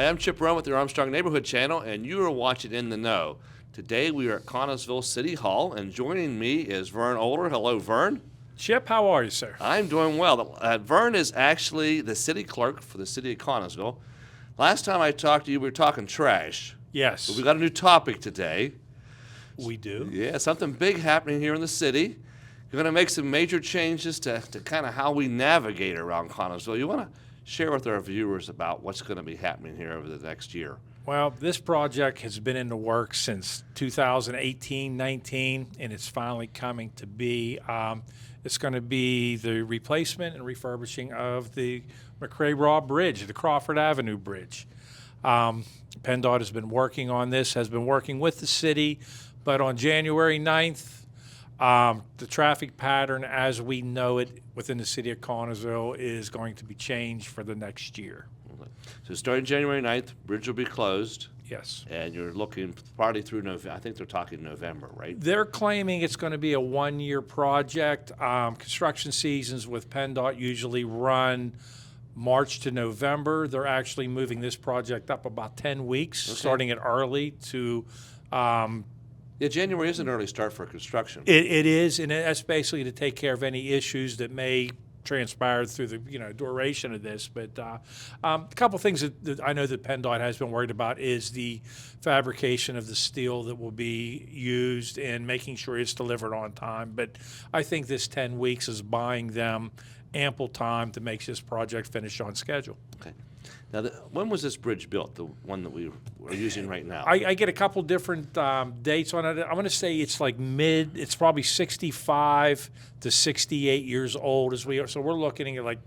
Hi, I'm Chip Rowan with the Armstrong Neighborhood Channel, and you are watching In the Know. Today we are at Connellsville City Hall, and joining me is Vern Older. Hello, Vern. Chip, how are you, sir? I'm doing well. Vern is actually the city clerk for the city of Connellsville. Last time I talked to you, we were talking trash. Yes. But we got a new topic today. We do. Yeah, something big happening here in the city. You're going to make some major changes to kind of how we navigate around Connellsville. You want to share with our viewers about what's going to be happening here over the next year? Well, this project has been in the works since 2018-19, and it's finally coming to be. It's going to be the replacement and refurbishing of the McCray Robb Bridge, the Crawford Avenue Bridge. PennDOT has been working on this, has been working with the city, but on January 9th, the traffic pattern as we know it within the city of Connellsville is going to be changed for the next year. So starting January 9th, bridge will be closed. Yes. And you're looking partly through November. I think they're talking November, right? They're claiming it's going to be a one-year project. Construction seasons with PennDOT usually run March to November. They're actually moving this project up about 10 weeks, starting it early to yeah, January is an early start for construction. It is, and that's basically to take care of any issues that may transpire through the duration of this. But a couple things that I know that PennDOT has been worried about is the fabrication of the steel that will be used and making sure it's delivered on time. But I think this 10 weeks is buying them ample time to make this project finish on schedule. Okay. Now, when was this bridge built, the one that we are using right now? I get a couple different dates on it. I'm going to say it's like it's probably 65 to 68 years old as we are. So we're looking at like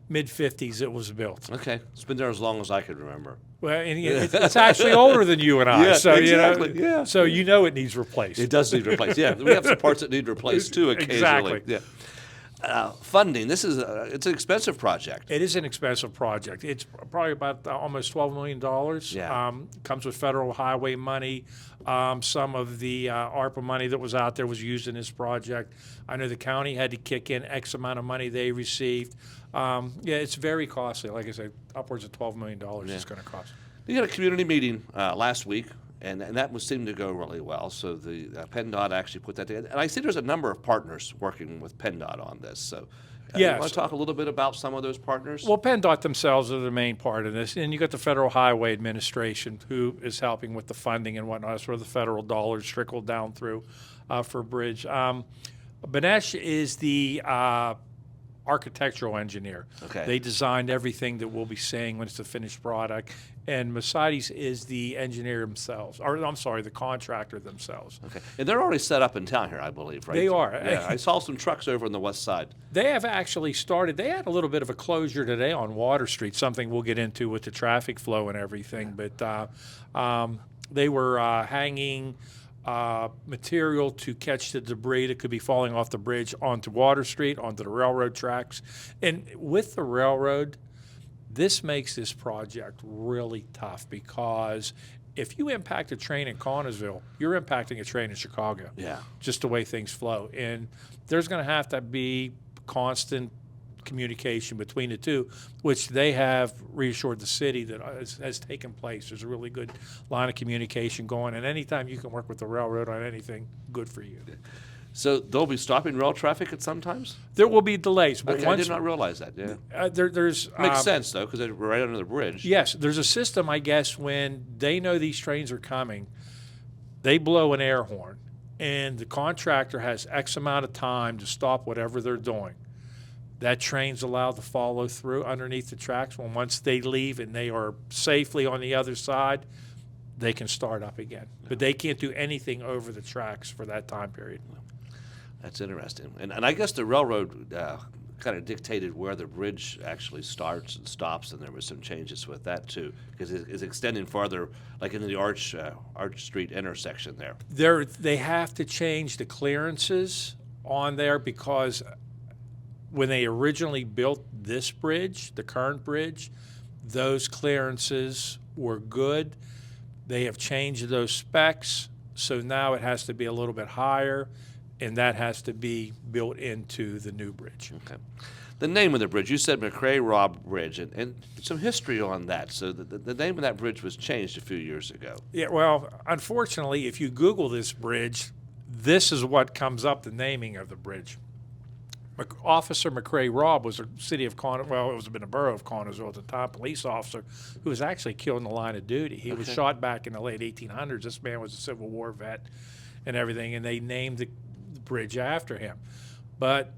mid-50s it was built. Okay. It's been there as long as I could remember. Well, and it's actually older than you and I. Yeah, so, exactly. Yeah. So it needs replaced. It does need replaced. Yeah, we have some parts that need replaced too occasionally. Exactly. Yeah. Funding. This is it's an expensive project. It is an expensive project. It's probably about almost $12 million. Yeah. Comes with federal highway money. Some of the ARPA money that was out there was used in this project. I know the county had to kick in X amount of money they received. Yeah, it's very costly. Like I said, upwards of $12 million it's going to cost. We had a community meeting last week, and that seemed to go really well. So the PennDOT actually put that together. And I see there's a number of partners working with PennDOT on this. So yes. You want to talk a little bit about some of those partners? Well, PennDOT themselves are the main part of this. And you got the Federal Highway Administration who is helping with the funding and whatnot. That's where the federal dollars trickle down through for bridge. Banesh is the architectural engineer. Okay. They designed everything that we'll be seeing when it's a finished product. And Mercedes is the engineer themselves, or I'm sorry, the contractor themselves. Okay. And they're already set up in town here, I believe, right? They are. Yeah, I saw some trucks over on the west side. They have actually started. They had a little bit of a closure today on Water Street, something we'll get into with the traffic flow and everything. But they were hanging material to catch the debris that could be falling off the bridge onto Water Street, onto the railroad tracks. And with the railroad, this makes this project really tough because if you impact a train in Connellsville, you're impacting a train in Chicago. Yeah. Just the way things flow. And there's going to have to be constant communication between the two, which they have reassured the city that has taken place. There's a really good line of communication going, and anytime you can work with the railroad on anything, good for you. So they'll be stopping rail traffic at some times? There will be delays. But Okay, I did not realize that, yeah. There's Makes sense, though, because they're right under the bridge. Yes, there's a system, I guess, when they know these trains are coming, they blow an air horn, and the contractor has X amount of time to stop whatever they're doing. That train's allowed to follow through underneath the tracks. Well, once they leave and they are safely on the other side, they can start up again. But they can't do anything over the tracks for that time period. That's interesting. And I guess the railroad kind of dictated where the bridge actually starts and stops, and there was some changes with that, too, because it's extending farther, like into the Arch Street intersection there. They have to change the clearances on there because when they originally built this bridge, the current bridge, those clearances were good. They have changed those specs, so now it has to be a little bit higher. and that has to be built into the new bridge. Okay. The name of the bridge, you said McCray Robb Bridge, and some history on that. So the name of that bridge was changed a few years ago. Yeah, well, unfortunately, if you Google this bridge, this is what comes up, the naming of the bridge. Officer McCray Robb was a city of well, it was in the borough of Connellsville at the time, police officer who was actually killed in the line of duty. He was shot back in the late 1800s. This man was a Civil War vet and everything, and they named the bridge after him. But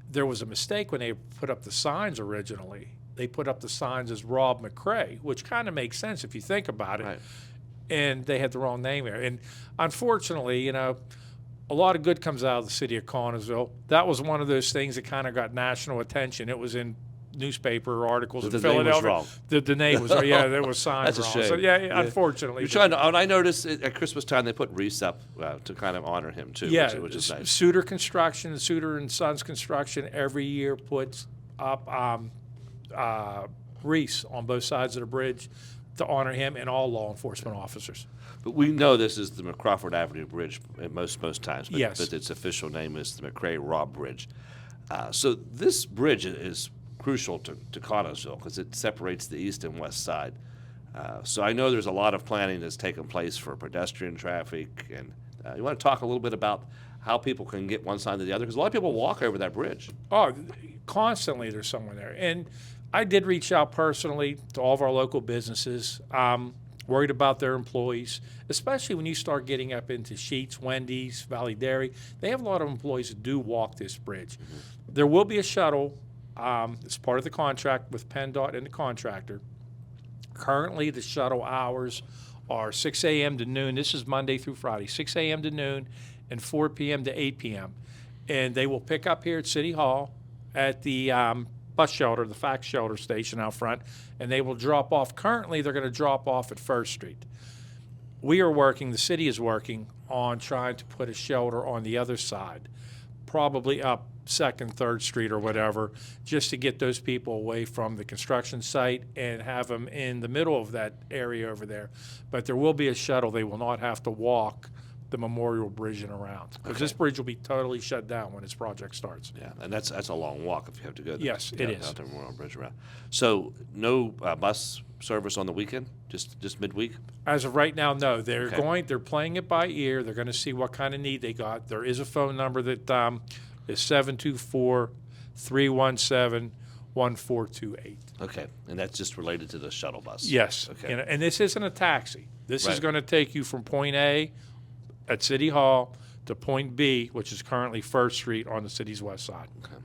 there was a mistake when they put up the signs originally. They put up the signs as Robb McCray, which kind of makes sense if you think about it. Right. And they had the wrong name there. And unfortunately, you know, a lot of good comes out of the city of Connellsville. That was one of those things that kind of got national attention. It was in newspaper articles in Philadelphia. Name was wrong. The name was yeah, there was signs That's a wrong. shame. So yeah, unfortunately. You're trying to, and I noticed at Christmas time they put wreaths up to kind of honor him too, Yeah, which is nice. Suter Construction, Suter and Sons Construction every year puts up wreaths on both sides of the bridge to honor him and all law enforcement officers. But we know this is the Crawford Avenue Bridge at most times. But, Yes. but its official name is the McCray Robb Bridge. So this bridge is crucial to Connellsville because it separates the east and west side. So I know there's a lot of planning that's taken place for pedestrian traffic. And you want to talk a little bit about how people can get one side to the other? Because a lot of people walk over that bridge. Oh, constantly there's someone there. And I did reach out personally to all of our local businesses, worried about their employees, especially when you start getting up into Sheetz, Wendy's, Valley Dairy. They have a lot of employees that do walk this bridge. Mm-hmm. There will be a shuttle. It's part of the contract with PennDOT and the contractor. Currently, the shuttle hours are 6 a.m. to noon. This is Monday through Friday, 6 a.m. to noon and 4 p.m. to 8 p.m. And they will pick up here at City Hall at the bus shelter, the fax shelter station out front, and they will drop off. Currently, they're going to drop off at First Street. We are working, the city is working on trying to put a shelter on the other side, probably up 2nd, 3rd Street or whatever, just to get those people away from the construction site and have them in the middle of that area over there. But there will be a shuttle. They will not have to walk the Memorial Bridge and around, because this bridge will be totally shut down when its project starts. Yeah, and that's a long walk if you have to go there. Yes, it is. Out to Memorial Bridge around. So no bus service on the weekend, just midweek? As of right now, no. They're playing it by ear. They're going to see what kind of need they got. There is a phone number that is 724-317-1428. Okay, and that's just related to the shuttle bus? Yes, Okay. and this isn't a taxi. This is Right. going to take you from point A at City Hall to point B, which is currently First Street on the city's west side. Okay.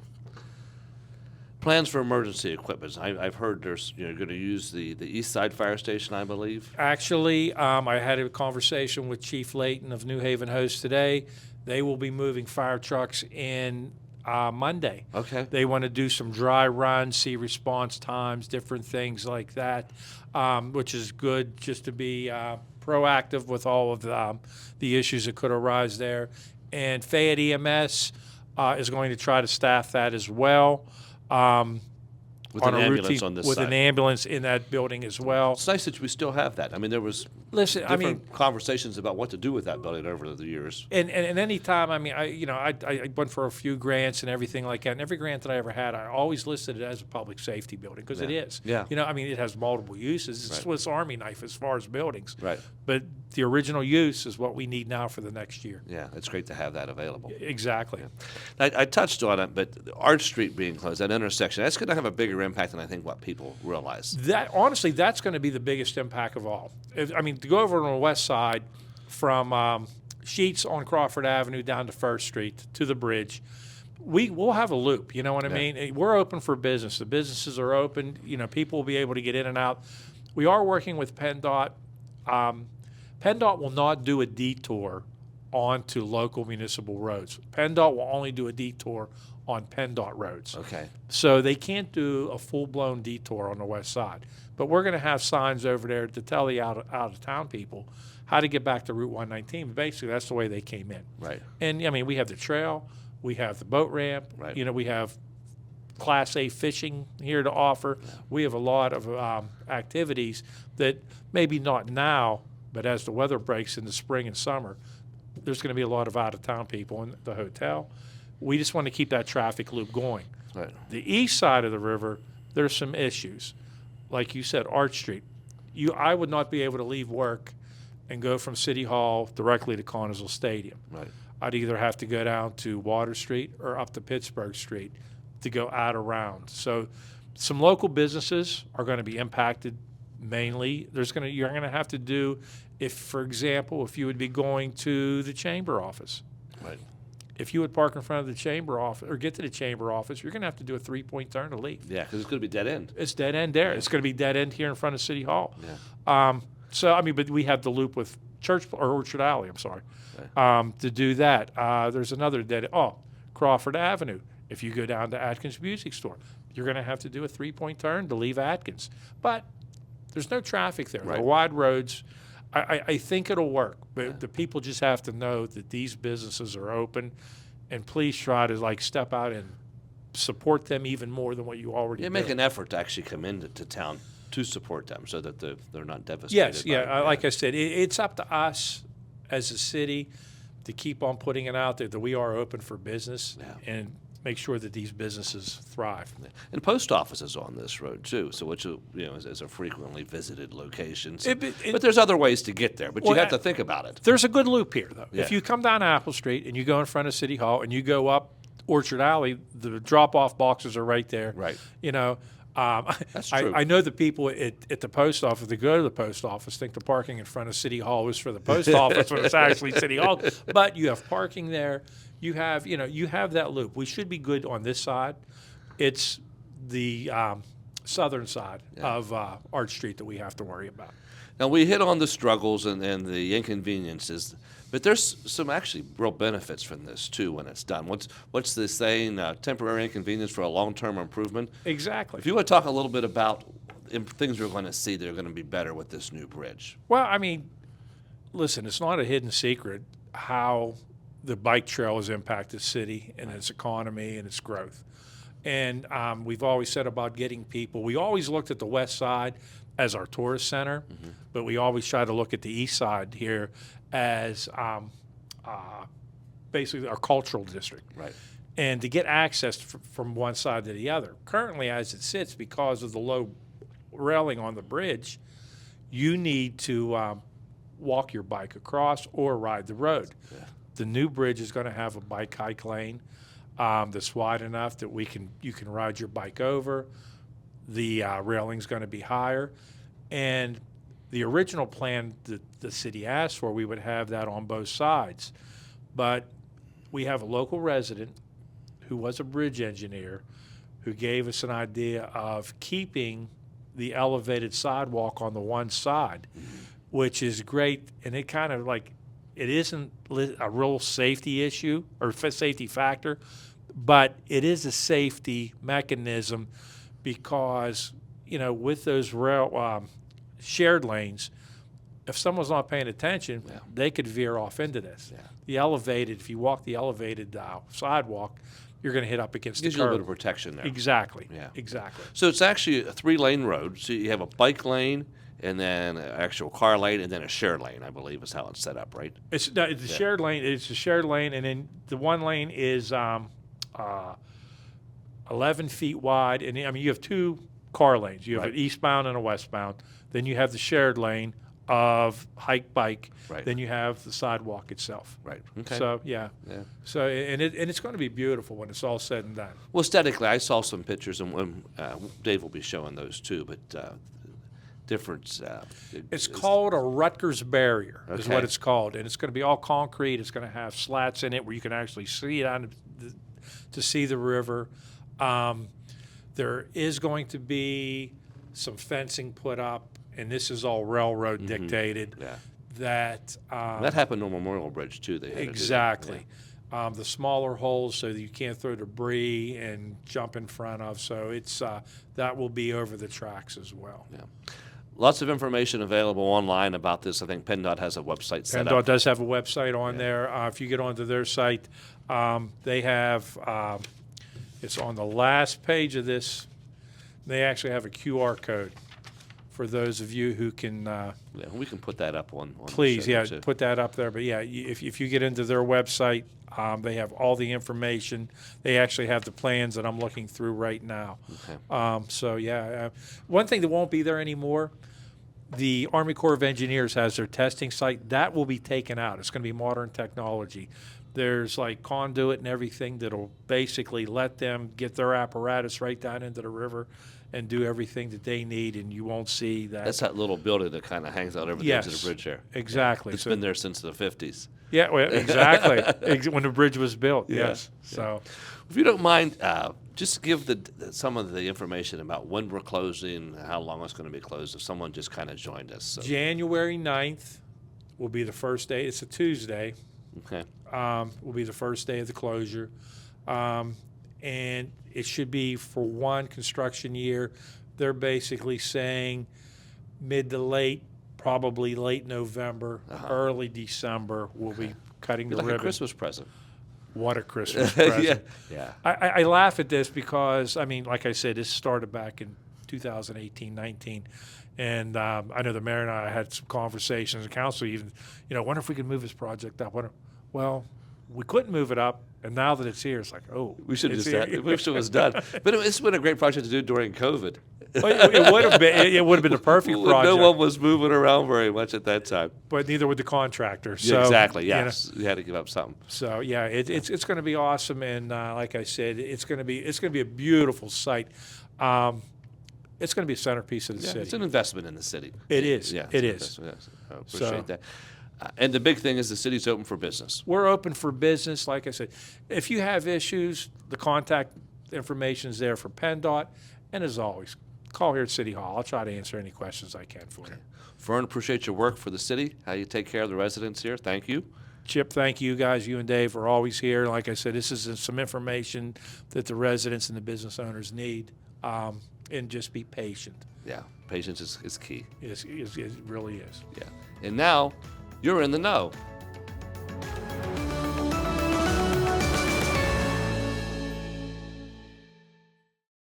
Plans for emergency equipment. I've heard you're going to use the East Side Fire Station, I believe. Actually, I had a conversation with Chief Layton of New Haven Host today. They will be moving fire trucks in Monday. Okay. They want to do some dry runs, see response times, different things like that, which is good just to be proactive with all of the issues that could arise there. And Fayette EMS is going to try to staff that as well. With an ambulance on this with side. an ambulance in that building as well. It's nice that we still have that. I mean, there was Listen, different conversations about what to do with that building over the years. And any time, I mean, I went for a few grants and everything like that. And every grant that I ever had, I always listed it as a public safety building because it is. Yeah. I mean, it has multiple uses. It's a Swiss Army knife as far as buildings. Right. But the original use is what we need now for the next year. Yeah, it's great to have that available. Exactly. I touched on it, but Arch Street being closed, that intersection, that's going to have a bigger impact than I think what people realize. That honestly, that's going to be the biggest impact of all. To go over on the west side from Sheetz on Crawford Avenue down to First Street to the bridge, we'll have a loop. You know what I mean? We're open for business. The businesses are open. People will be able to get in and out. We are working with PennDOT. PennDOT will not do a detour onto local municipal roads. PennDOT will only do a detour on PennDOT roads. Okay. So they can't do a full-blown detour on the west side. But we're going to have signs over there to tell the out-of-town people how to get back to Route 119. Basically, that's the way they came in. Right. And, we have the trail. We have the boat ramp. Right. We have Class A fishing here to offer. Yeah. We have a lot of activities that maybe not now, but as the weather breaks in the spring and summer, there's going to be a lot of out-of-town people in the hotel. We just want to keep that traffic loop going. Right. The east side of the river, there's some issues. Like you said, Arch Street. I would not be able to leave work and go from City Hall directly to Connellsville Stadium. Right. I'd either have to go down to Water Street or up to Pittsburgh Street to go out around. So some local businesses are going to be impacted mainly. You're going to have to do, for example, if you would be going to the chamber office. Right. If you would park in front of the chamber office or get to the chamber office, you're going to have to do a 3-point turn to leave. Yeah, because it's going to be dead end. It's dead end there. It's going to be dead end here in front of City Hall. Yeah. But we have the loop with Orchard Alley, to do that. There's another Crawford Avenue. If you go down to Atkins Music Store, you're going to have to do a 3-point turn to leave Atkins. But there's no traffic there. Right. They're wide roads. I think it'll work, but the people just have to know that these businesses are open, and please try to step out and support them even more than what you already do. Make an effort to actually come into town to support them so that they're not devastated. Yes, like I said, it's up to us as a city to keep on putting it out there that we are open for business and make sure that these businesses thrive. And post office is on this road too, so which is a frequently visited location. So, but there's other ways to get there. But you have to think about it. There's a good loop here, though. Yeah. If you come down Apple Street and you go in front of City Hall and you go up Orchard Alley, the drop-off boxes are right there. Right. That's true. I know the people at the post office that go to the post office think the parking in front of City Hall is for the post office when it's actually City Hall. But you have parking there. You have that loop. We should be good on this side. It's the southern side of Arch Street that we have to worry about. Now, we hit on the struggles and the inconveniences, but there's some actually real benefits from this, too, when it's done. What's the saying, temporary inconvenience for a long-term improvement? Exactly. If you want to talk a little bit about things we're going to see that are going to be better with this new bridge. Well, I mean, listen, it's not a hidden secret how the bike trail has impacted the city and its economy and its growth. And we've always said about getting people, we always looked at the west side as our tourist center, but we always try to look at the east side here as basically our cultural district. Right. And to get access from one side to the other. Currently, as it sits, because of the low railing on the bridge, you need to walk your bike across or ride the road. Yeah. The new bridge is going to have a bike hike lane that's wide enough that you can ride your bike over. The railing's going to be higher. And the original plan that the city asked for, we would have that on both sides. But we have a local resident who was a bridge engineer who gave us an idea of keeping the elevated sidewalk on the one side, which is great. And it kind of it isn't a real safety issue or safety factor, but it is a safety mechanism because, with those shared lanes, if someone's not paying attention, they could veer off into this. Yeah. If you walk the elevated sidewalk, you're going to hit up against the curb. Gives you a little bit of protection there. Exactly. Yeah. Exactly. So it's actually a 3-lane road. So you have a bike lane, and then an actual car lane, and then a shared lane, I believe is how it's set up, right? It's a shared lane. It's a shared lane, and then the one lane is 11 feet wide. And you have 2 car lanes. You have an eastbound and a westbound. Then you have the shared lane of hike bike. Right. Then you have the sidewalk itself. Right. Okay. So So it's going to be beautiful when it's all said and done. Well, aesthetically, I saw some pictures, and Dave will be showing those too. But different. It's called a Ruter Barrier, is Okay. what it's called, and it's going to be all concrete. It's going to have slats in it where you can actually see it to see the river. There is going to be some fencing put up, and this is all railroad dictated. Yeah. That happened on Memorial Bridge too. They had exactly. To do that. The smaller holes so that you can't throw debris and jump in front of. So it's that will be over the tracks as well. Yeah. Lots of information available online about this. I think PennDOT has a website set PennDOT up. does have a website on there. If you get onto their site, they have it's on the last page of this. They actually have a QR code for those of you who can. Yeah, we can put that up on Please, the show yeah, too. put that up there. But yeah, if you get into their website, they have all the information. They actually have the plans that I'm looking through right now. Okay. So yeah, one thing that won't be there anymore, the Army Corps of Engineers has their testing site. That will be taken out. It's going to be modern technology. There's like conduit and everything that'll basically let them get their apparatus right down into the river and do everything that they need, and you won't see that. That's that little building that kind of hangs out over the edge of the bridge there. Exactly. It's So- been there since the 50s. Yeah, well, exactly. When the bridge was built, Yeah. yes. So, If you don't mind, just give some of the information about when we're closing, how long it's going to be closed, if someone just kind of joined us. So. January 9th will be the first day. It's a Tuesday. Okay. Will be the first day of the closure. And it should be for one construction year. They're basically saying mid to late, probably late November, early December, we'll be cutting the Like ribbon. a Christmas present. What a Christmas present. Yeah. I laugh at this because, I mean, like I said, this started back in 2018, 19. And I know the mayor and I had some conversations, the council even, wonder if we could move this project up. Well, we couldn't move it up, and now that it's here, it's like, oh. We should have it's just here. done it. We wish it was done. But it's been a great project to do during COVID. It would have been. It would have been the perfect project. No one was moving around very much at that time. But neither would the contractor. Yeah, So, exactly. you know, Yes, you had to give up something. So yeah, it's going to be awesome, and like I said, it's going to be a beautiful site. It's going to be a centerpiece of the Yeah, city. it's an investment in the city. It is. Yeah, It it's is. an investment, yes. I So- appreciate that. And the big thing is the city's open for business. We're open for business, like I said. If you have issues, the contact information is there for PennDOT, and as always, call here at City Hall. I'll try to answer any questions I can for you. Fern, appreciate your work for the city, how you take care of the residents here. Thank you. Chip, thank you guys. You and Dave are always here. Like I said, this is some information that the residents and the business owners need, and just be patient. Yeah, patience is key. It really is. Yeah. And now you're in the know.